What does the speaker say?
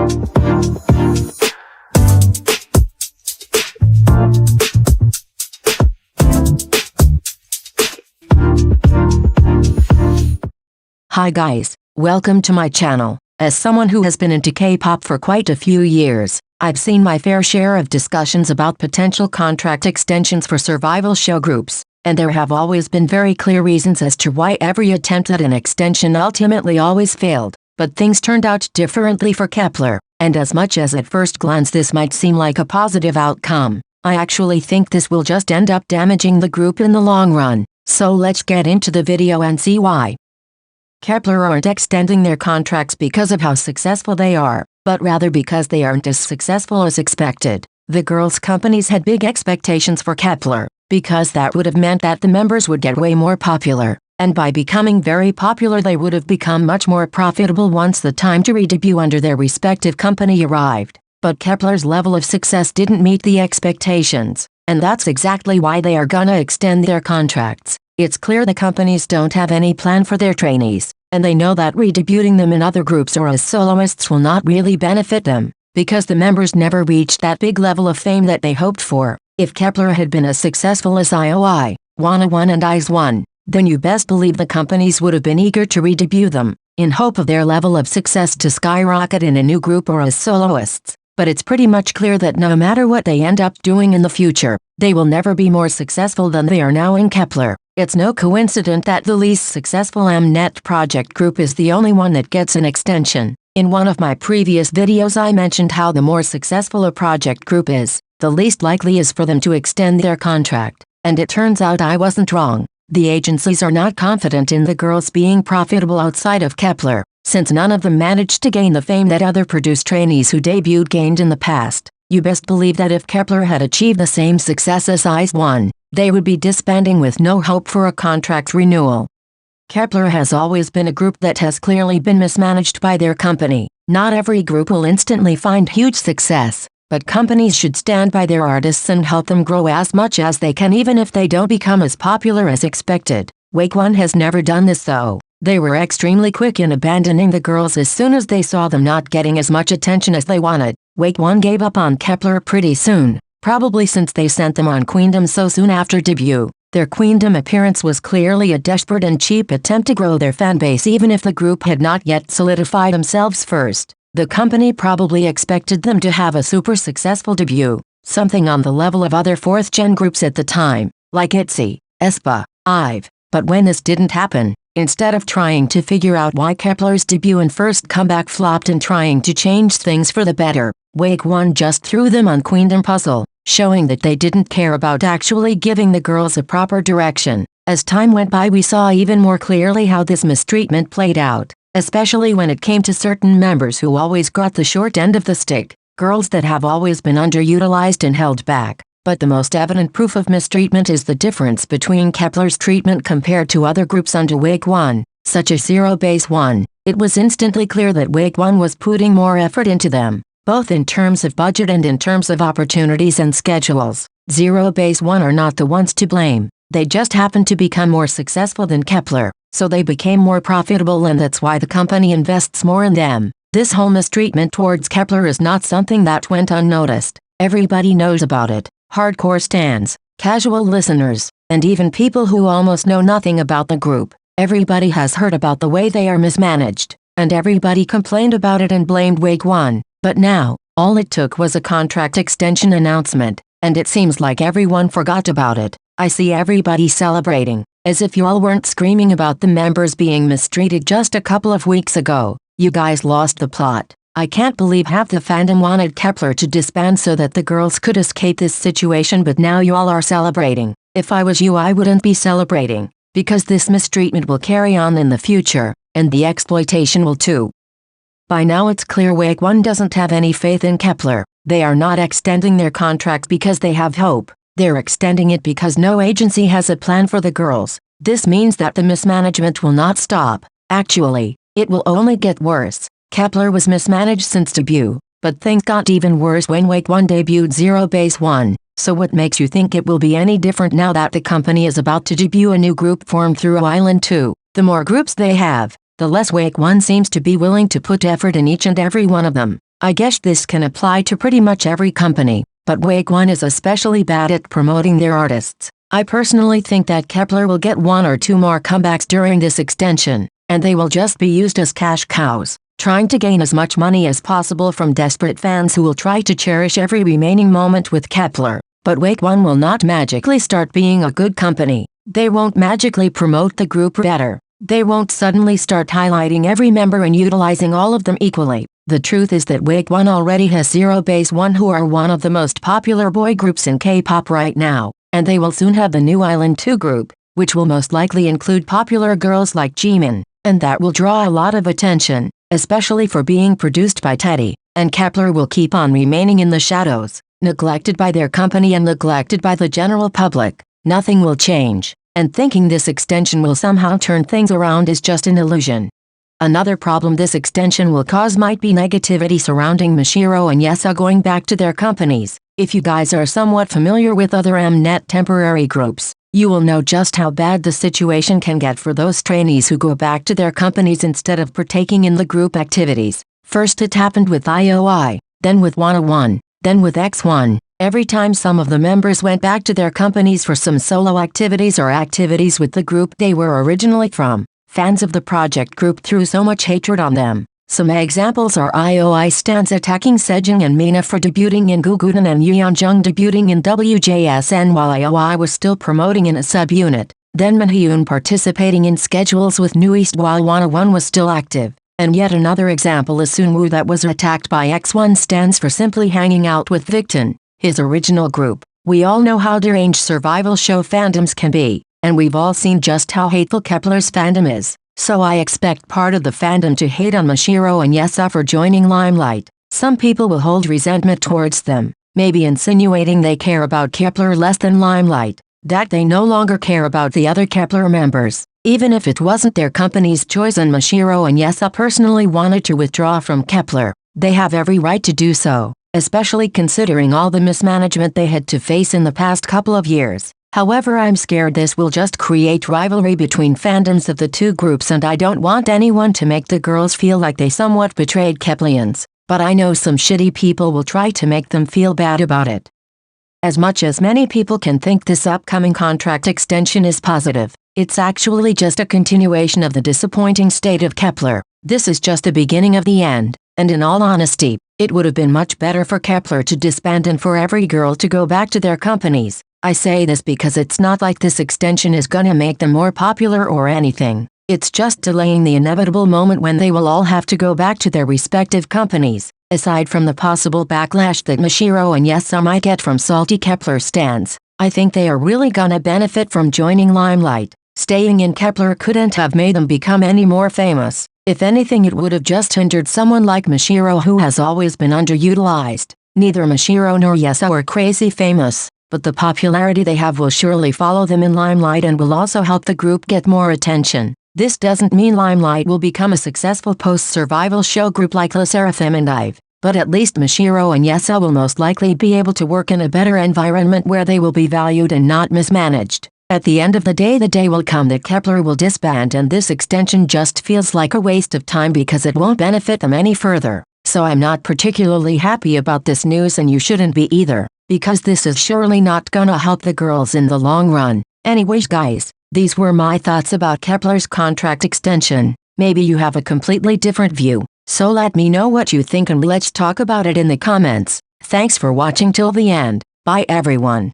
Hi guys, welcome to my channel. As someone who has been into K-pop for quite a few years, I've seen my fair share of discussions about potential contract extensions for survival show groups, and there have always been very clear reasons as to why every attempt at an extension ultimately always failed. But things turned out differently for Kep1er, and as much as at first glance this might seem like a positive outcome, I actually think this will just end up damaging the group in the long run. So let's get into the video and see why. Kep1er aren't extending their contracts because of how successful they are, but rather because they aren't as successful as expected. The girls' companies had big expectations for Kep1er, because that would have meant that the members would get way more popular, and by becoming very popular they would have become much more profitable once the time to re-debut under their respective company arrived. But Kep1er's level of success didn't meet the expectations, and that's exactly why they are gonna extend their contracts. It's clear the companies don't have any plan for their trainees, and they know that re-debuting them in other groups or as soloists will not really benefit them, because the members never reached that big level of fame that they hoped for. If Kep1er had been as successful as IOI, Wanna1 and IZ*ONE, then you best believe the companies would have been eager to re-debut them, in hope of their level of success to skyrocket in a new group or as soloists. But it's pretty much clear that no matter what they end up doing in the future, they will never be more successful than they are now in Kep1er. It's no coincidence that the least successful Mnet project group is the only one that gets an extension. In one of my previous videos I mentioned how the more successful a project group is, the least likely is for them to extend their contract. And it turns out I wasn't wrong. The agencies are not confident in the girls being profitable outside of Kep1er, since none of them managed to gain the fame that other produced trainees who debuted gained in the past. You best believe that if Kep1er had achieved the same success as IZ*ONE, they would be disbanding with no hope for a contract renewal. Kep1er has always been a group that has clearly been mismanaged by their company. Not every group will instantly find huge success, but companies should stand by their artists and help them grow as much as they can even if they don't become as popular as expected. Wake1 has never done this though. They were extremely quick in abandoning the girls as soon as they saw them not getting as much attention as they wanted. Wake1 gave up on Kep1er pretty soon, probably since they sent them on Queendom so soon after debut. Their Queendom appearance was clearly a desperate and cheap attempt to grow their fanbase even if the group had not yet solidified themselves first. The company probably expected them to have a super successful debut, something on the level of other 4th-gen groups at the time, like ITZY, aespa, IVE. But when this didn't happen, instead of trying to figure out why Kep1er's debut and first comeback flopped and trying to change things for the better, Wake1 just threw them on Queendom puzzle, showing that they didn't care about actually giving the girls a proper direction. As time went by we saw even more clearly how this mistreatment played out, especially when it came to certain members who always got the short end of the stick, girls that have always been underutilized and held back. But the most evident proof of mistreatment is the difference between Kep1er's treatment compared to other groups under Wake1, such as Zero Base One. It was instantly clear that Wake1 was putting more effort into them, both in terms of budget and in terms of opportunities and schedules. Zero Base One are not the ones to blame. They just happened to become more successful than Kep1er, so they became more profitable and that's why the company invests more in them. This whole mistreatment towards Kep1er is not something that went unnoticed. Everybody knows about it. Hardcore stans, casual listeners, and even people who almost know nothing about the group. Everybody has heard about the way they are mismanaged, and everybody complained about it and blamed Wake1. But now, all it took was a contract extension announcement, and it seems like everyone forgot about it. I see everybody celebrating, as if y'all weren't screaming about the members being mistreated just a couple of weeks ago. You guys lost the plot. I can't believe half the fandom wanted Kep1er to disband so that the girls could escape this situation, but now y'all are celebrating. If I was you I wouldn't be celebrating, because this mistreatment will carry on in the future, and the exploitation will too. By now it's clear Wake1 doesn't have any faith in Kep1er. They are not extending their contract because they have hope. They're extending it because no agency has a plan for the girls. This means that the mismanagement will not stop. Actually, it will only get worse. Kep1er was mismanaged since debut, but things got even worse when Wake1 debuted Zero Base One. So what makes you think it will be any different now that the company is about to debut a new group formed through Island 2? The more groups they have, the less Wake1 seems to be willing to put effort in each and every one of them. I guess this can apply to pretty much every company, but Wake1 is especially bad at promoting their artists. I personally think that Kep1er will get 1 or 2 more comebacks during this extension, and they will just be used as cash cows, trying to gain as much money as possible from desperate fans who will try to cherish every remaining moment with Kep1er. But Wake1 will not magically start being a good company. They won't magically promote the group better. They won't suddenly start highlighting every member and utilizing all of them equally. The truth is that Wake1 already has Zero Base 1, who are one of the most popular boy groups in K-pop right now, and they will soon have the new Island 2 group, which will most likely include popular girls like Jimin, and that will draw a lot of attention, especially for being produced by Teddy, and Kep1er will keep on remaining in the shadows, neglected by their company and neglected by the general public. Nothing will change, and thinking this extension will somehow turn things around is just an illusion. Another problem this extension will cause might be negativity surrounding Mashiro and Yeseo going back to their companies. If you guys are somewhat familiar with other Mnet temporary groups, you will know just how bad the situation can get for those trainees who go back to their companies instead of partaking in the group activities. First it happened with IOI, then with 101, then with X1. Every time some of the members went back to their companies for some solo activities or activities with the group they were originally from, fans of the project group threw so much hatred on them. Some examples are IOI stans attacking Sejong and Mina for debuting in Guguden and Yeonjung debuting in WJSN while IOI was still promoting in a subunit, then Minhyun participating in schedules with New East while 101 was still active. And yet another example is Sunwoo that was attacked by X1 stans for simply hanging out with Victon, his original group. We all know how deranged survival show fandoms can be, and we've all seen just how hateful Kep1er's fandom is. So I expect part of the fandom to hate on Mashiro and Yeseo for joining Limelight. Some people will hold resentment towards them, maybe insinuating they care about Kep1er less than Limelight, that they no longer care about the other Kep1er members, even if it wasn't their company's choice and Mashiro and Yeseo personally wanted to withdraw from Kep1er. They have every right to do so, especially considering all the mismanagement they had to face in the past couple of years. However, I'm scared this will just create rivalry between fandoms of the two groups, and I don't want anyone to make the girls feel like they somewhat betrayed Kep1er, but I know some shitty people will try to make them feel bad about it. As much as many people can think this upcoming contract extension is positive, it's actually just a continuation of the disappointing state of Kep1er. This is just the beginning of the end, and in all honesty, it would have been much better for Kep1er to disband and for every girl to go back to their companies. I say this because it's not like this extension is gonna make them more popular or anything. It's just delaying the inevitable moment when they will all have to go back to their respective companies. Aside from the possible backlash that Mashiro and Yeseo might get from salty Kep1er stans, I think they are really gonna benefit from joining Limelight. Staying in Kep1er couldn't have made them become any more famous. If anything, it would have just hindered someone like Mashiro, who has always been underutilized. Neither Mashiro nor Yeseo are crazy famous, but the popularity they have will surely follow them in Limelight and will also help the group get more attention. This doesn't mean Limelight will become a successful post-survival show group like LE SSERAFIM and IVE, but at least Mashiro and Yeseo will most likely be able to work in a better environment where they will be valued and not mismanaged. At the end of the day will come that Kep1er will disband, and this extension just feels like a waste of time because it won't benefit them any further. So I'm not particularly happy about this news, and you shouldn't be either, because this is surely not gonna help the girls in the long run. Anyways guys, these were my thoughts about Kep1er's contract extension. Maybe you have a completely different view, so let me know what you think and let's talk about it in the comments. Thanks for watching till the end. Bye everyone.